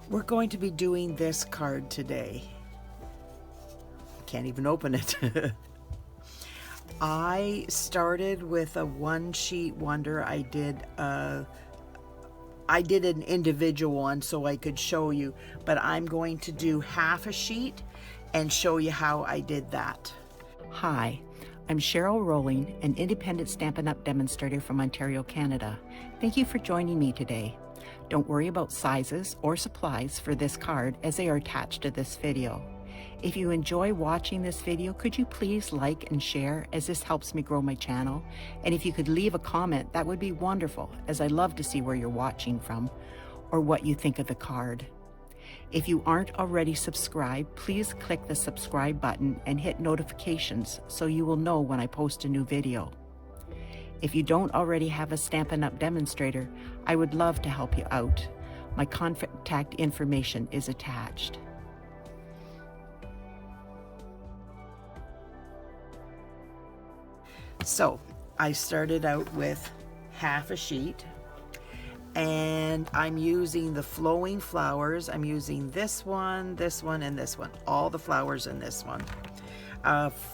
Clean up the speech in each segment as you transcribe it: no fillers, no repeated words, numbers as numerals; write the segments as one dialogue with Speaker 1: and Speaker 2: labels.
Speaker 1: We're going to be doing this card today. Can't even open it. I started with a one sheet wonder. I did an individual one so I could show you, but I'm going to do half a sheet and show you how I did that.
Speaker 2: Hi, I'm Cheryl Rowling, an independent Stampin' Up! Demonstrator from Ontario, Canada. Thank you for joining me today. Don't worry about sizes or supplies for this card as they are attached to this video. If you enjoy watching this video, could you please like and share, as this helps me grow my channel? And if you could leave a comment, that would be wonderful, as I love to see where you're watching from or what you think of the card. If you aren't already subscribed, please click the subscribe button and hit notifications so you will know when I post a new video. If you don't already have a Stampin' Up! Demonstrator, I would love to help you out. My contact information is attached.
Speaker 1: So I started out with half a sheet, and I'm using the flowing flowers. I'm using this one, and this one, all the flowers in this one.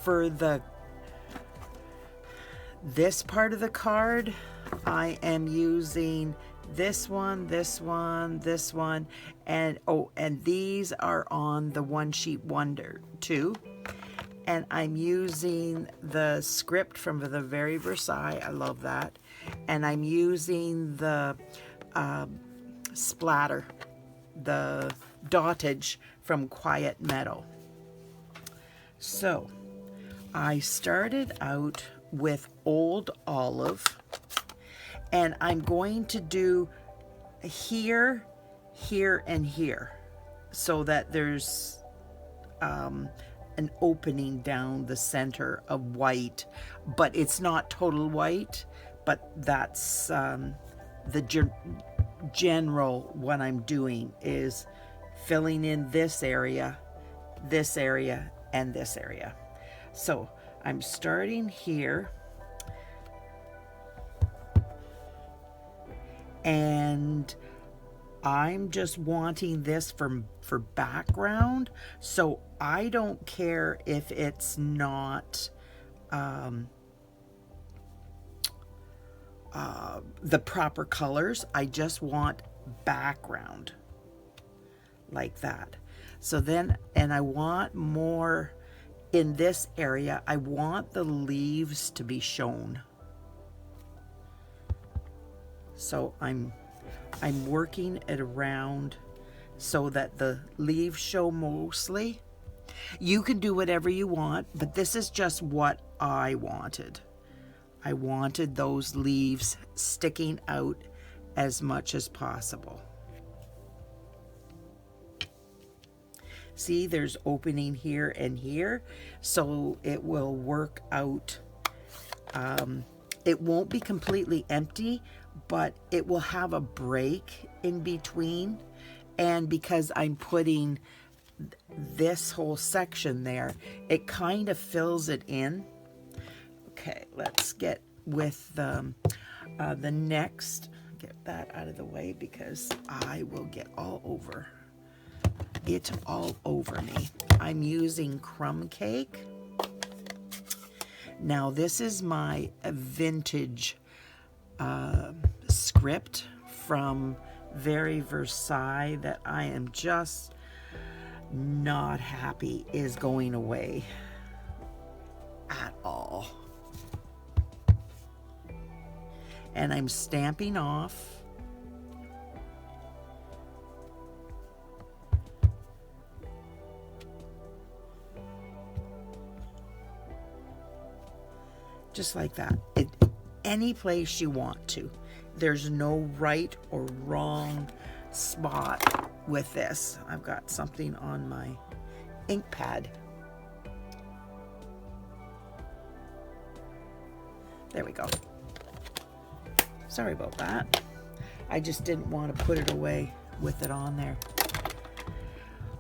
Speaker 1: For this part of the card, I am using this one, and these are on the one sheet wonder too. And I'm using the script from the very Versailles. I love that. And I'm using the splatter, the dottage from Quiet Meadow. So I started out with Old Olive, and I'm going to do here, here, and here, so that there's an opening down the center of white, but it's not total white, but that's the general. What I'm doing is filling in this area, and this area. So I'm starting here, and I'm just wanting this for background, so I don't care if it's not the proper colors. I just want background like that. So then, and I want more in this area. I want the leaves to be shown. So I'm working it around so that the leaves show mostly. You can do whatever you want, but this is just what I wanted. I wanted those leaves sticking out as much as possible. See, there's opening here and here, so it will work out. It won't be completely empty, but it will have a break in between. And because I'm putting this whole section there, it kind of fills it in. Okay, let's get with the next. Get that out of the way because I will get all over me. I'm using Crumb Cake. Now this is my vintage script from very Versailles that I am just not happy is going away at all. And I'm stamping off. Just like that. Any place you want to. There's no right or wrong spot with this. I've got something on my ink pad. There we go. Sorry about that. I just didn't want to put it away with it on there.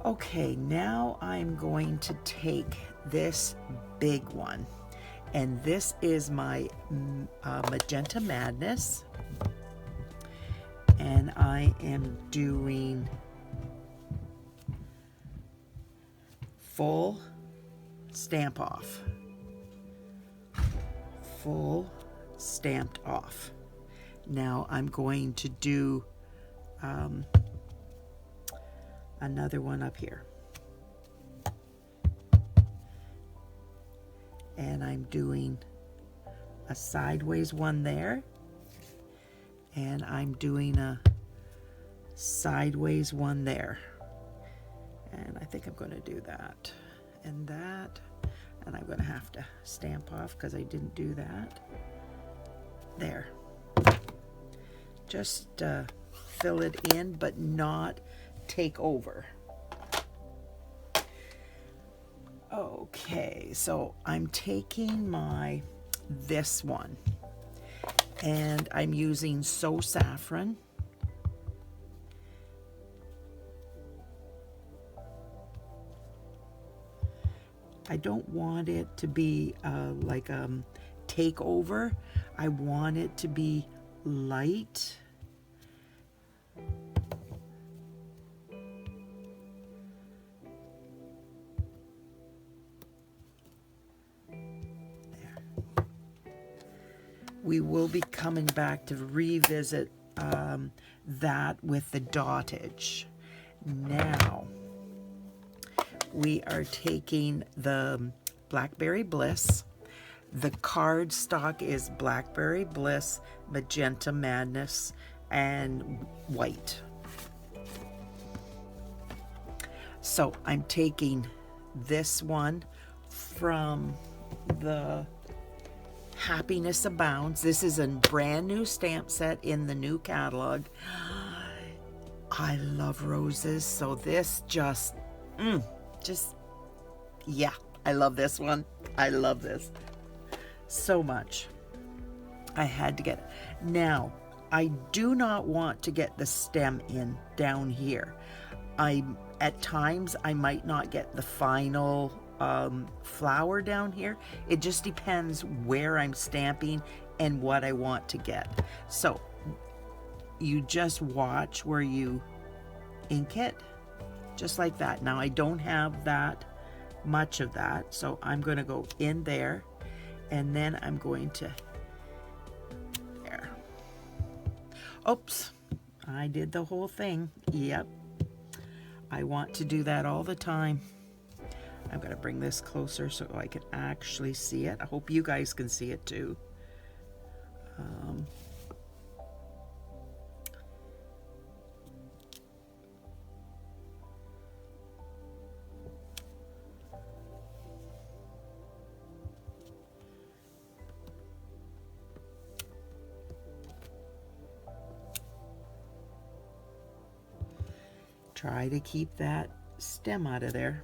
Speaker 1: Okay, now I'm going to take this big one. And this is my Magenta Madness. And I am doing full stamp off. Full stamped off. Now I'm going to do another one up here. And I'm doing a sideways one there. And I'm doing a sideways one there. And I think I'm going to do that and that. And I'm going to have to stamp off because I didn't do that. There. Just fill it in, but not take over. Okay, so I'm taking this one, and I'm using Saffron. I don't want it to be like takeover. I want it to be light. There. We will be coming back to revisit that with the dottage. Now, we are taking the Blackberry Bliss. The card stock is Blackberry Bliss, Magenta Madness, and white. So I'm taking this one from the Happiness Abounds. This is a brand new stamp set in the new catalog. I love roses, so this just, yeah, I love this one. I love this so much. I had to get it. Now, I do not want to get the stem in down here. At times, I might not get the final flower down here. It just depends where I'm stamping and what I want to get. So, you just watch where you ink it, just like that. Now, I don't have that much of that, so I'm going to go in there, and then I'm going to there. Oops, I did the whole thing. Yep, I want to do that all the time. I'm going to bring this closer so I can actually see it. I hope you guys can see it too. Try to keep that stem out of there.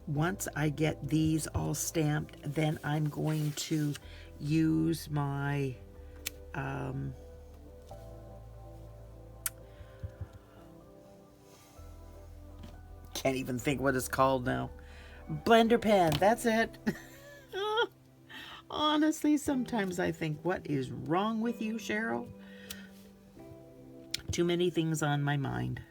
Speaker 1: Once I get these all stamped, then I'm going to use my can't even think what it's called now. Blender pen, that's it. Honestly, sometimes I think, what is wrong with you, Cheryl? Too many things on my mind.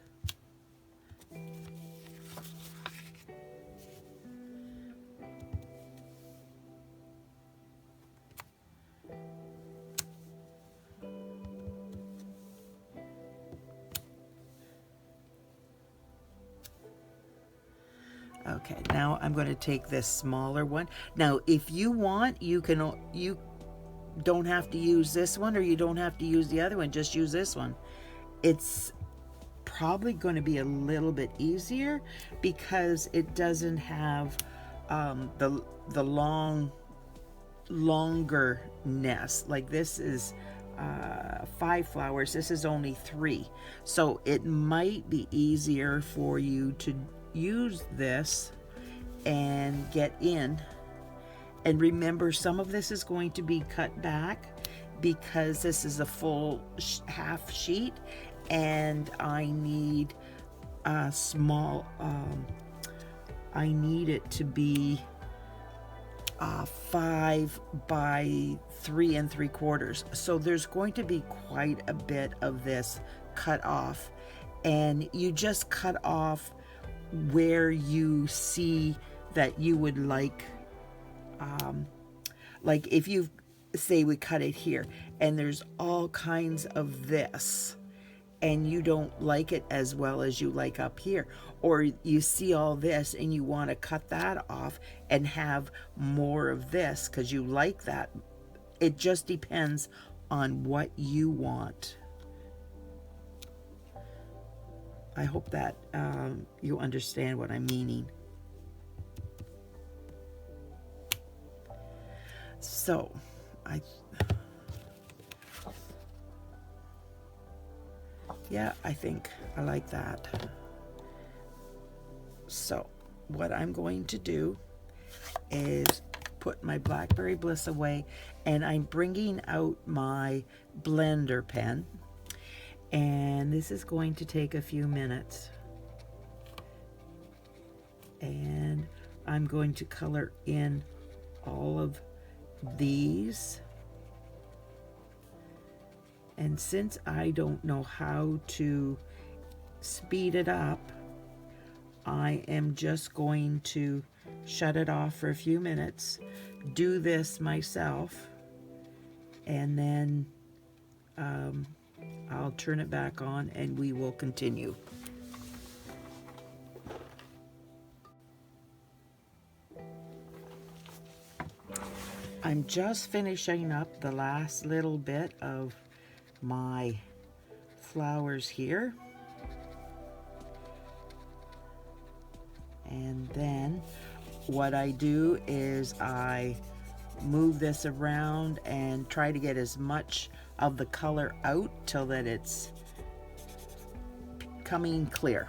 Speaker 1: Okay, now I'm going to take this smaller one. Now, if you want, you don't have to use this one, or you don't have to use the other one. Just use this one. It's probably going to be a little bit easier because it doesn't have the longer nest. Like this is 5 flowers. This is only 3, so it might be easier for you to use this and get in. And remember, some of this is going to be cut back because this is a full half sheet, and I need a small I need it to be 5 by 3 3/4. So there's going to be quite a bit of this cut off, and you just cut off where you see that you would like if you say we cut it here and there's all kinds of this and you don't like it as well as you like up here, or you see all this and you want to cut that off and have more of this because you like that. It just depends on what you want. I hope that you understand what I'm meaning. So I think I like that. So what I'm going to do is put my Blackberry Bliss away, and I'm bringing out my blender pen, and this is going to take a few minutes, and I'm going to color in all of these. And since I don't know how to speed it up, I am just going to shut it off for a few minutes, do this myself, and then I'll turn it back on and we will continue. I'm just finishing up the last little bit of my flowers here, and then what I do is I move this around and try to get as much of the color out till that it's coming clear.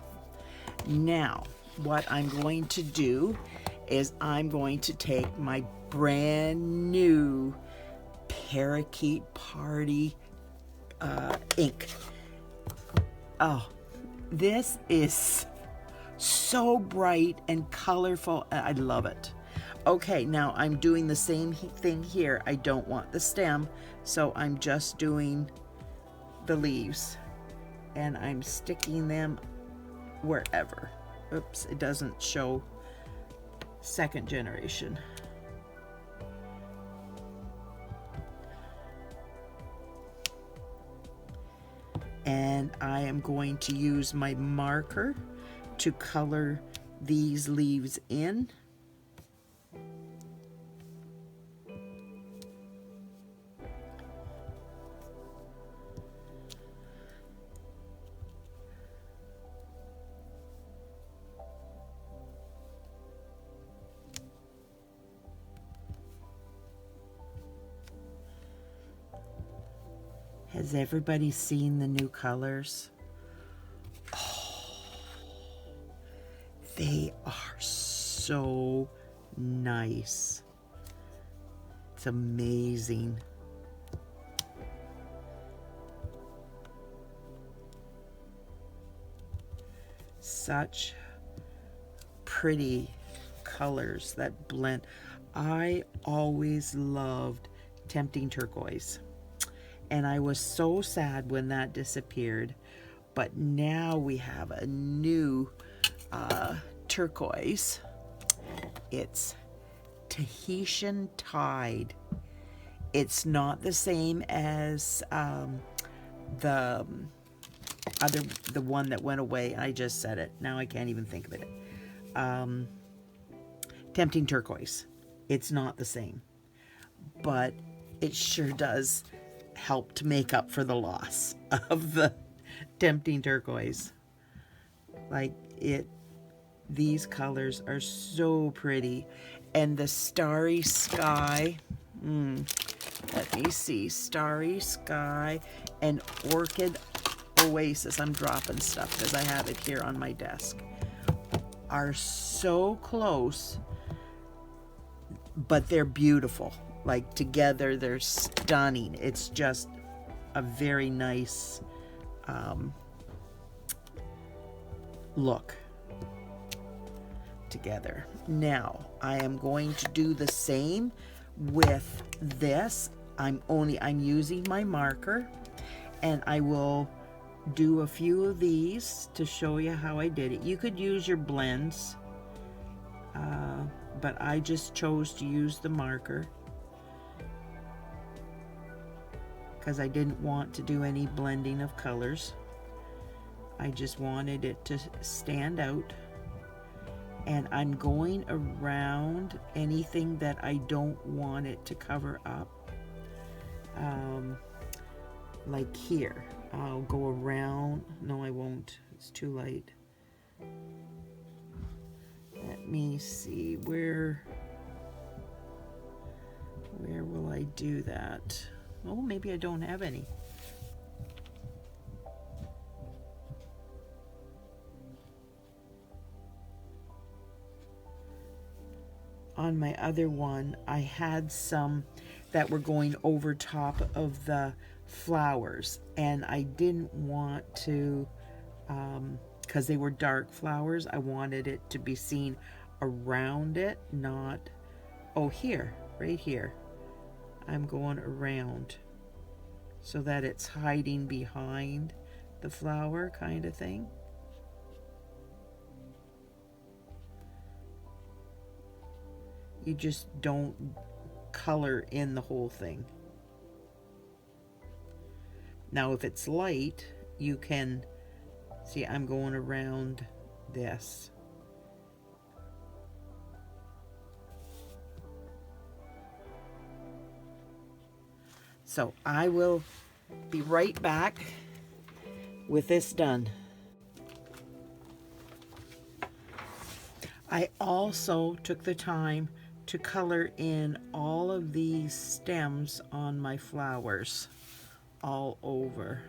Speaker 1: Now what I'm going to do is I'm going to take my brand new Parakeet Party ink. Oh, this is so bright and colorful. I love it. Okay, now I'm doing the same thing here. I don't want the stem, so I'm just doing the leaves, and I'm sticking them wherever. Oops, it doesn't show second generation. And I am going to use my marker to color these leaves in. Has everybody seen the new colors? Oh, they are so nice. It's amazing. Such pretty colors that blend. I always loved Tempting Turquoise, and I was so sad when that disappeared, but now we have a new turquoise. It's Tahitian Tide. It's not the same as the one that went away. I just said it. Now I can't even think of it. Tempting Turquoise. It's not the same, but it sure does help to make up for the loss of the Tempting Turquoise. Like it, these colors are so pretty, and the starry sky. Let me see, starry sky and orchid oasis. I'm dropping stuff because I have it here on my desk. Are so close, but they're beautiful. Like together, they're stunning. It's just a very nice look. together. Now I am going to do the same with this. I'm using my marker, and I will do a few of these to show you how I did it. You could use your blends, but I just chose to use the marker because I didn't want to do any blending of colors. I just wanted it to stand out. And I'm going around anything that I don't want it to cover up. Like here, I'll go around. No, I won't. It's too light. Let me see, where will I do that? Oh, maybe I don't have any. On my other one, I had some that were going over top of the flowers, and I didn't want to, because they were dark flowers, I wanted it to be seen around it, not, oh, here, right here. I'm going around so that it's hiding behind the flower kind of thing. You just don't color in the whole thing. Now if it's light, you can see I'm going around this. So I will be right back with this done. I also took the time to color in all of these stems on my flowers all over.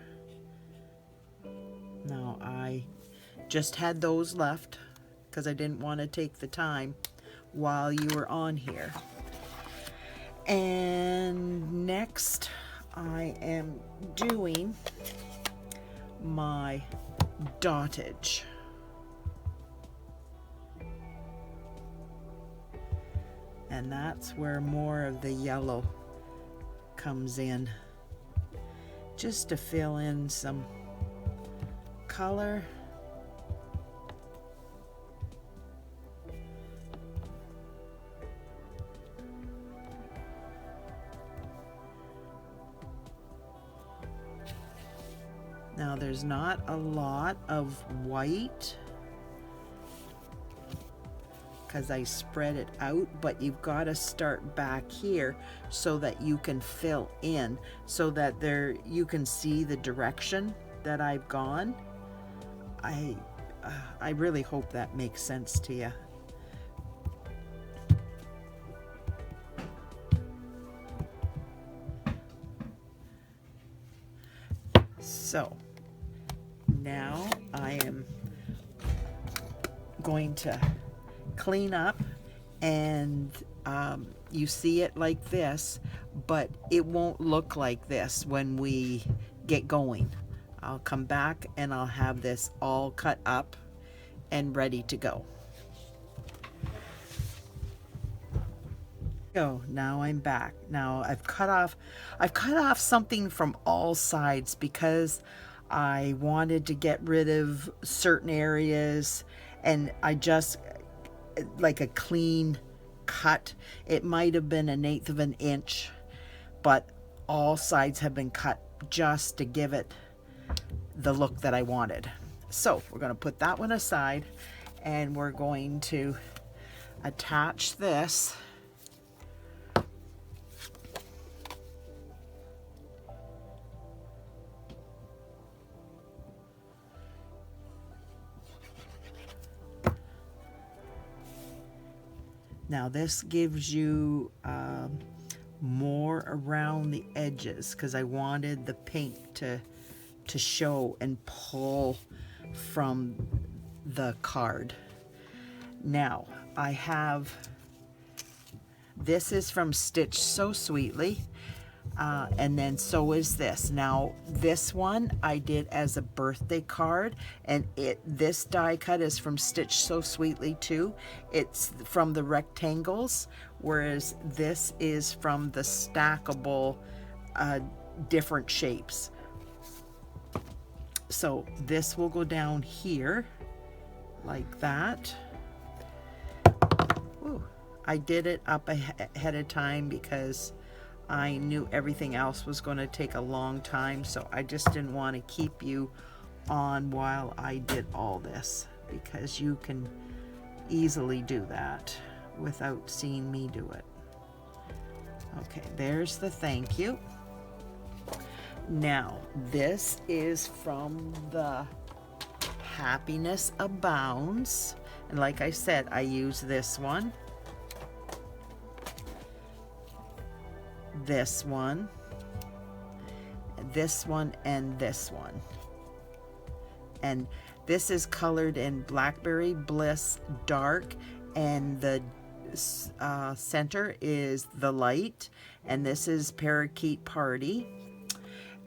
Speaker 1: Now I just had those left because I didn't want to take the time while you were on here. And next I am doing my dottage. And that's where more of the yellow comes in, just to fill in some color. Now there's not a lot of white because I spread it out, but you've got to start back here so that you can fill in, so that you can see the direction that I've gone. I really hope that makes sense to you. So now I am going to clean up, and you see it like this, but it won't look like this when we get going. I'll come back and I'll have this all cut up and ready to go. So now I'm back. Now I've cut off something from all sides because I wanted to get rid of certain areas, and I just like a clean cut. It might have been 1/8 of an inch, but all sides have been cut just to give it the look that I wanted. So we're going to put that one aside, and we're going to attach this. Now this gives you more around the edges because I wanted the pink to show and pull from the card. Now I have, this is from Stitch So Sweetly. And then so is this. Now this one I did as a birthday card, and this die cut is from Stitch So Sweetly too. It's from the rectangles, whereas this is from the stackable different shapes. So this will go down here like that. Ooh, I did it up ahead of time because I knew everything else was going to take a long time, so I just didn't want to keep you on while I did all this, because you can easily do that without seeing me do it. Okay, there's the thank you. Now, this is from the Happiness Abounds, and like I said, I use this one, this one, and this one. And this is colored in Blackberry Bliss Dark, and the center is the light, and this is Parakeet Party.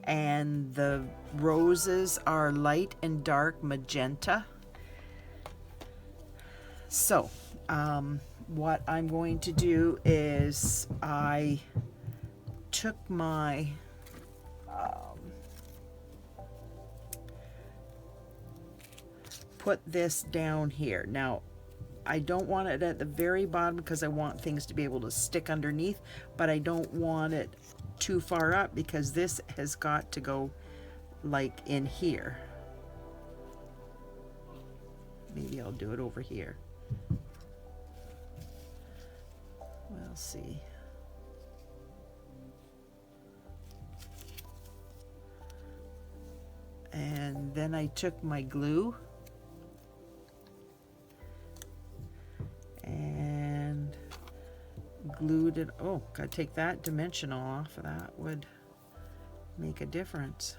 Speaker 1: And the roses are light and dark magenta. So, what I'm going to do is I took my put this down here. Now, I don't want it at the very bottom because I want things to be able to stick underneath, but I don't want it too far up because this has got to go like in here. Maybe I'll do it over here. We'll see. And then I took my glue and glued it. Oh, gotta take that dimensional off. That would make a difference.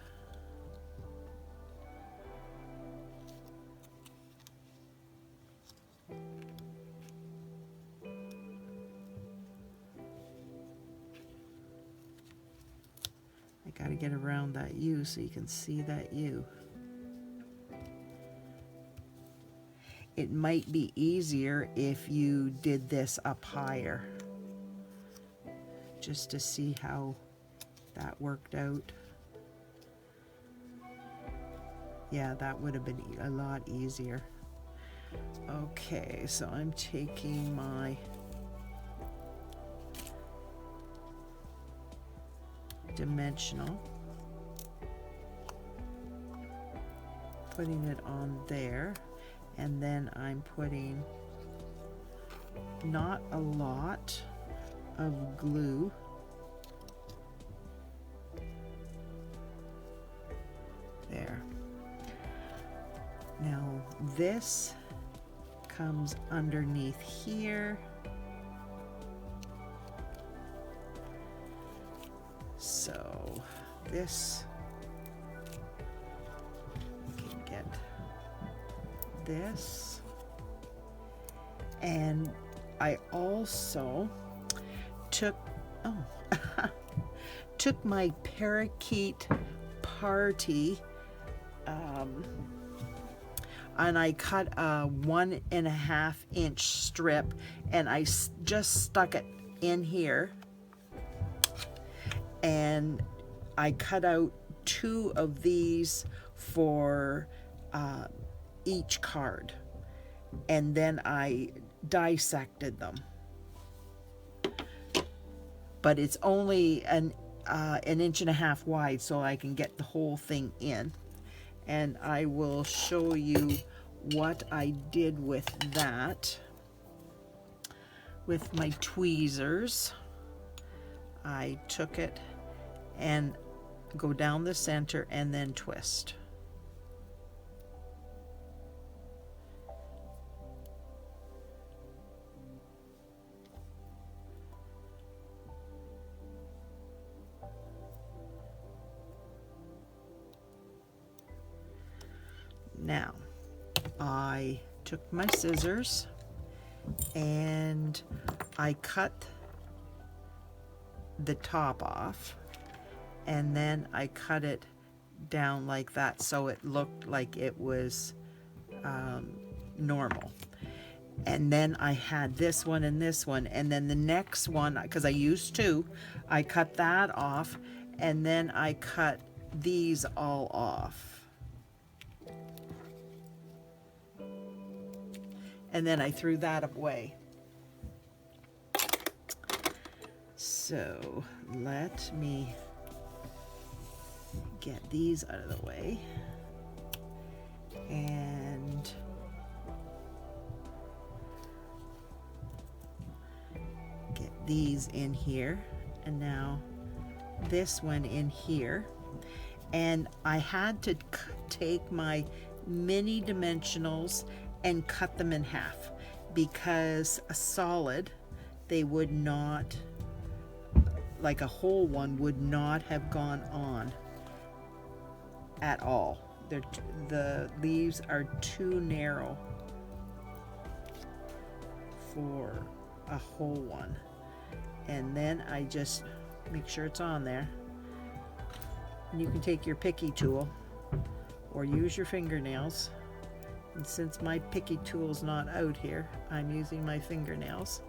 Speaker 1: I gotta get around that U so you can see that U. It might be easier if you did this up higher, just to see how that worked out. Yeah, that would have been a lot easier. Okay, so I'm taking my dimensional, putting it on there, and then I'm putting not a lot of glue. There. Now this comes underneath here. So this, you can get this, and I also took took my Parakeet Party and I cut a 1.5 inch strip, and I just stuck it in here, and I cut out 2 of these for each card, and then I dissected them. But it's only an 1.5 inches wide, so I can get the whole thing in. And I will show you what I did with that. With my tweezers, I took it and go down the center and then twist. Now, I took my scissors and I cut the top off, and then I cut it down like that so it looked like it was normal. And then I had this one and this one, and then the next one, because I used two, I cut that off, and then I cut these all off. And then I threw that away. So let me get these out of the way. And get these in here, and now this one in here. And I had to take my mini dimensionals and cut them in half, because a solid, they would not, like a whole one would not have gone on at all. The leaves are too narrow for a whole one. And then I just make sure it's on there, and you can take your picky tool or use your fingernails, and since my picky tool's not out here, I'm using my fingernails.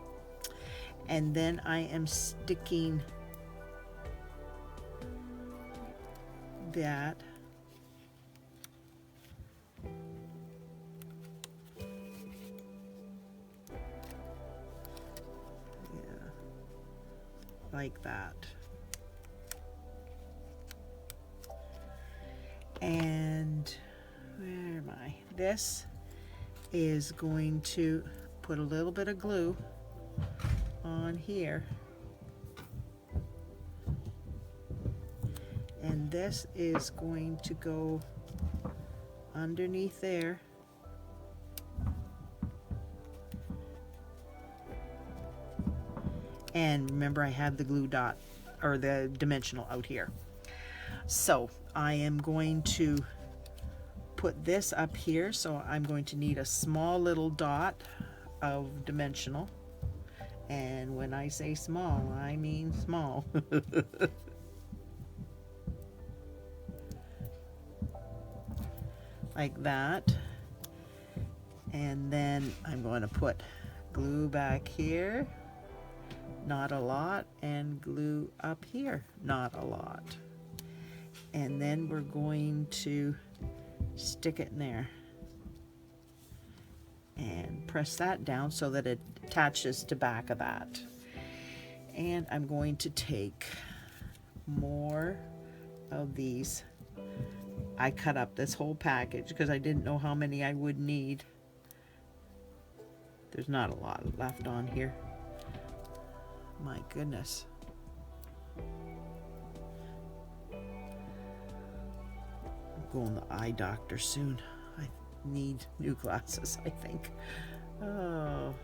Speaker 1: And then I am sticking that like that. And where am I? This is going to put a little bit of glue on here, and this is going to go underneath there. And remember, I had the glue dot or the dimensional out here. So I am going to put this up here. So I'm going to need a small little dot of dimensional. And when I say small, I mean small. Like that. And then I'm going to put glue back here. Not a lot, and glue up here, not a lot. And then we're going to stick it in there and press that down so that it attaches to back of that. And I'm going to take more of these. I cut up this whole package because I didn't know how many I would need. There's not a lot left on here. My goodness. I'm going to the eye doctor soon. I need new glasses, I think. Oh.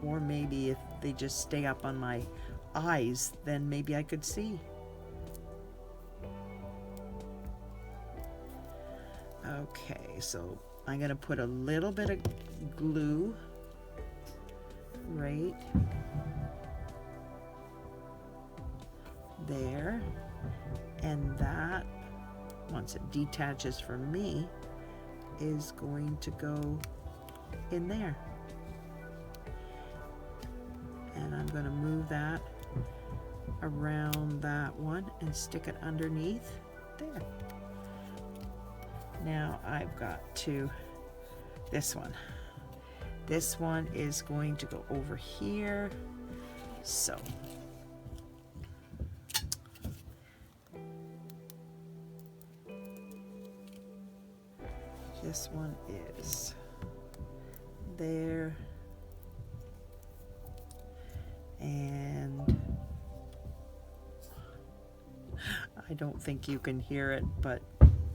Speaker 1: Or maybe if they just stay up on my eyes, then maybe I could see. Okay, so I'm going to put a little bit of glue right there, and that, once it detaches from me, is going to go in there. And I'm going to move that around that one and stick it underneath there. Now I've got to, this one is going to go over here. So this one is there, and I don't think you can hear it, but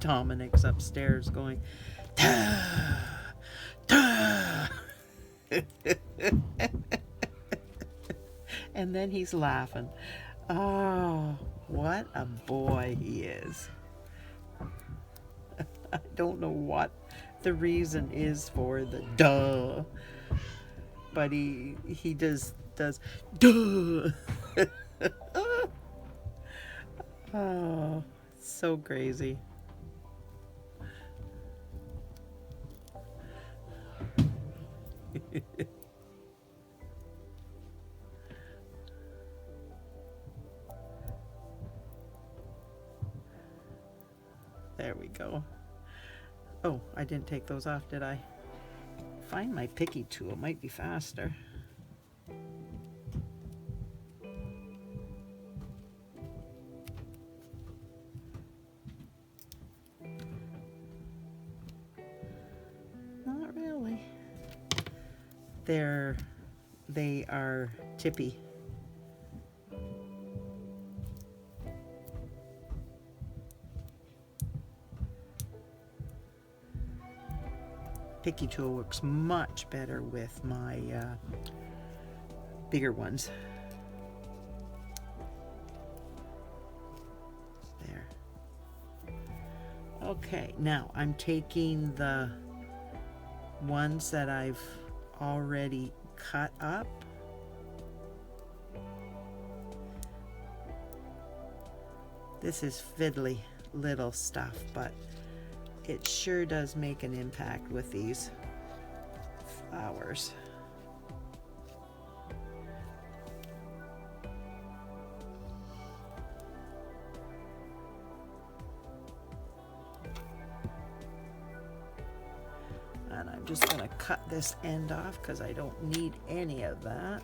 Speaker 1: Dominic's upstairs going, "Ta, ta." And then he's laughing. Oh, what a boy he is. I don't know what the reason is for the duh, but he does duh. Oh, so crazy. There we go. Oh, I didn't take those off, did I? Find my picky tool, might be faster. Not really. They are tippy. Picky tool works much better with my bigger ones. There. Okay, now I'm taking the ones that I've already cut up. This is fiddly little stuff, but it sure does make an impact with these flowers. And I'm just going to cut this end off because I don't need any of that.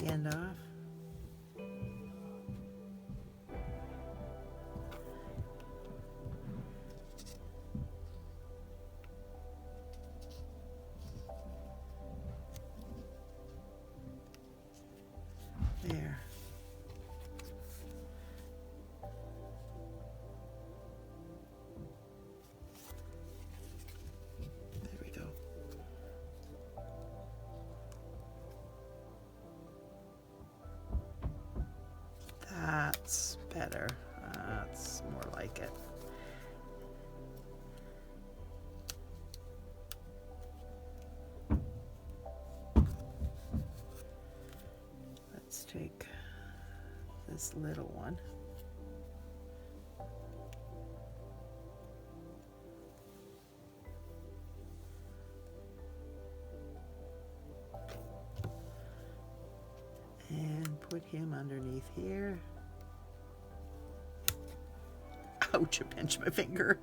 Speaker 1: End off. There. There we go. That's better. That's more like it. Let's take this little one. And put him underneath here. Ouch, I pinched my finger.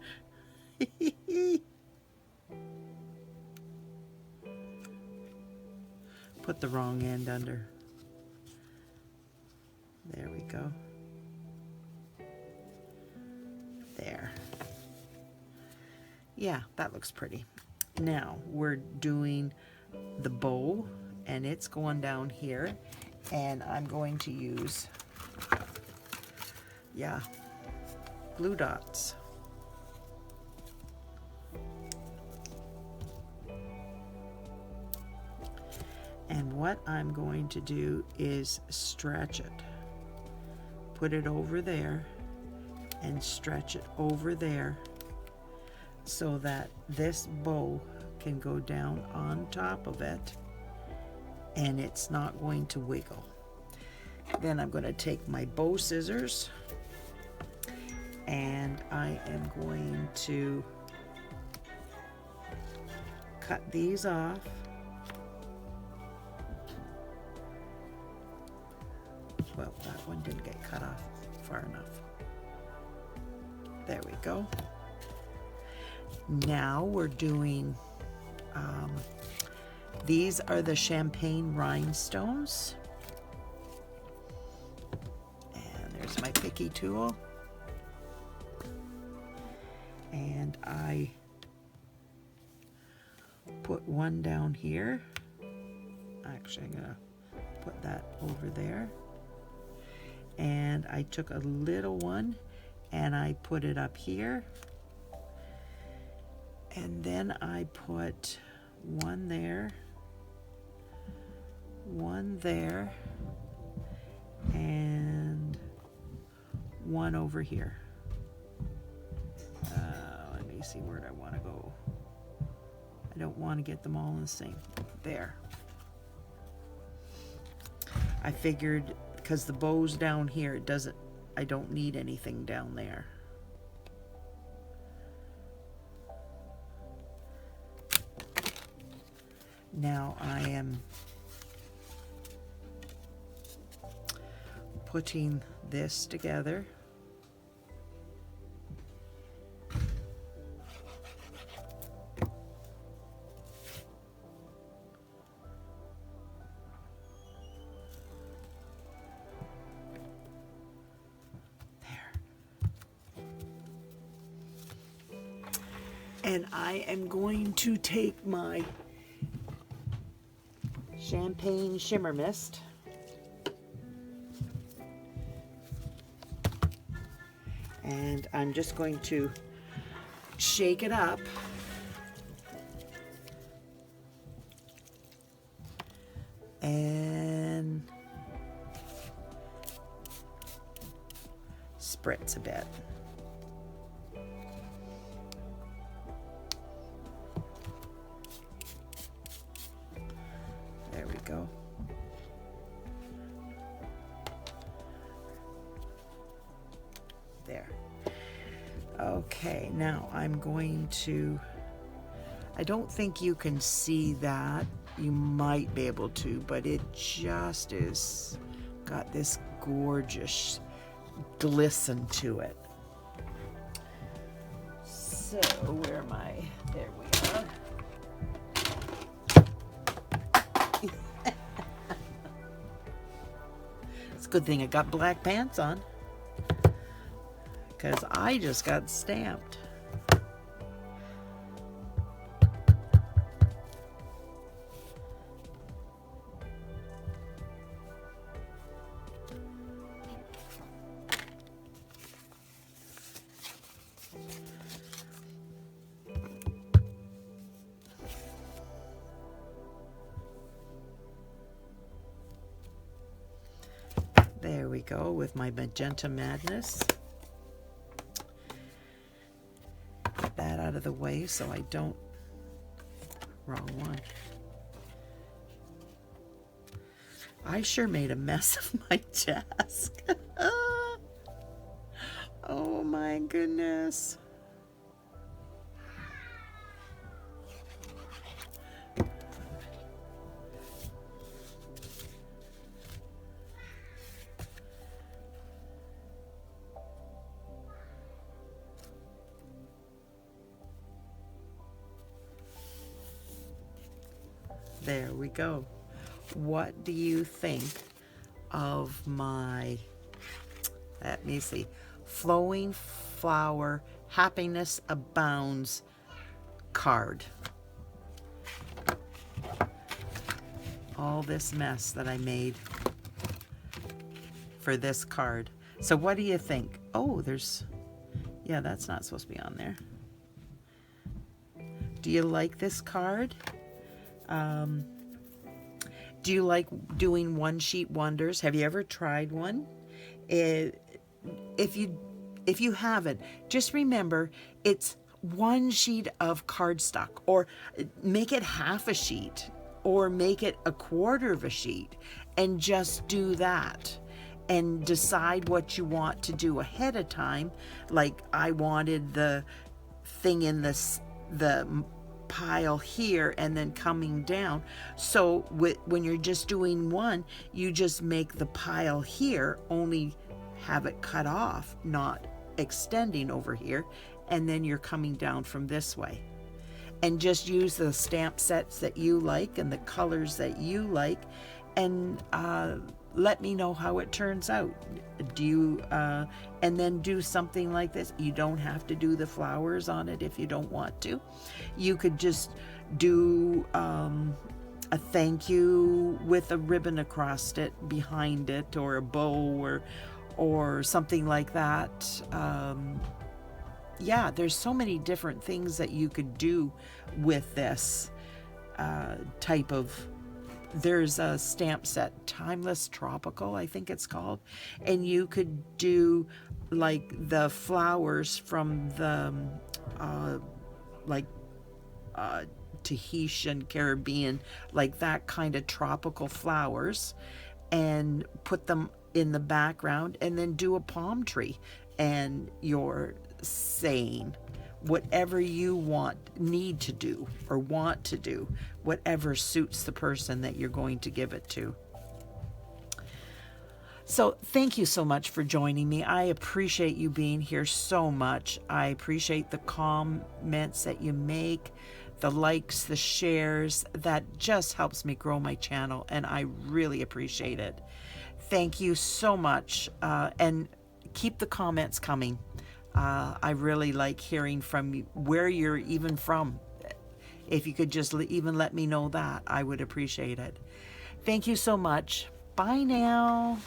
Speaker 1: Put the wrong end under. There we go. There. Yeah, that looks pretty. Now we're doing the bow, and it's going down here, and I'm going to use, yeah, blue dots. And what I'm going to do is stretch it. Put it over there and stretch it over there so that this bow can go down on top of it and it's not going to wiggle. Then I'm going to take my bow scissors and I am going to cut these off. Well, that one didn't get cut off far enough. There we go. Now we're doing, these are the champagne rhinestones. And there's my picky tool. And I put one down here. Actually, I'm gonna put that over there. And I took a little one and I put it up here. And then I put one there, and one over here. Let me see where I want to go. I don't want to get them all in the same. There. I figured because the bow's down here, it doesn't, I don't need anything down there. Now I am putting this together. And I am going to take my Champagne Shimmer Mist and I'm just going to shake it up and spritz a bit. There we go. There. Okay, now I'm going to, I don't think you can see that. You might be able to, but it just is got this gorgeous glisten to it. So, where am I? There we are. It's a good thing I got black pants on, because I just got stamped. There we go with my Magenta Madness. Get that out of the way so I don't, wrong one. I sure made a mess of my desk. Oh my goodness. There we go. What do you think of my, let me see, Flowing Flower Happiness Abounds card? All this mess that I made for this card. So what do you think? Oh, there's, yeah, that's not supposed to be on there. Do you like this card? Do you like doing one sheet wonders? Have you ever tried one? If you haven't, just remember it's one sheet of cardstock, or make it half a sheet, or make it a quarter of a sheet, and just do that. And decide what you want to do ahead of time. Like I wanted the thing in the pile here and then coming down. So when you're just doing one, you just make the pile here, only have it cut off, not extending over here, and then you're coming down from this way. And just use the stamp sets that you like and the colors that you like, and let me know how it turns out. Do you and then do something like this. You don't have to do the flowers on it if you don't want to. You could just do a thank you with a ribbon across it, behind it, or a bow, or something like that. Yeah, there's so many different things that you could do with this type of there's a stamp set, Timeless Tropical, I think it's called, and you could do like the flowers from the like Tahitian, Caribbean, like that kind of tropical flowers, and put them in the background, and then do a palm tree, and you're saying whatever you need to do, or want to do, whatever suits the person that you're going to give it to. So thank you so much for joining me. I appreciate you being here so much. I appreciate the comments that you make, the likes, the shares. That just helps me grow my channel, and I really appreciate it. Thank you so much, and keep the comments coming. I really like hearing from you, where you're even from. If you could just even let me know that, I would appreciate it. Thank you so much. Bye now.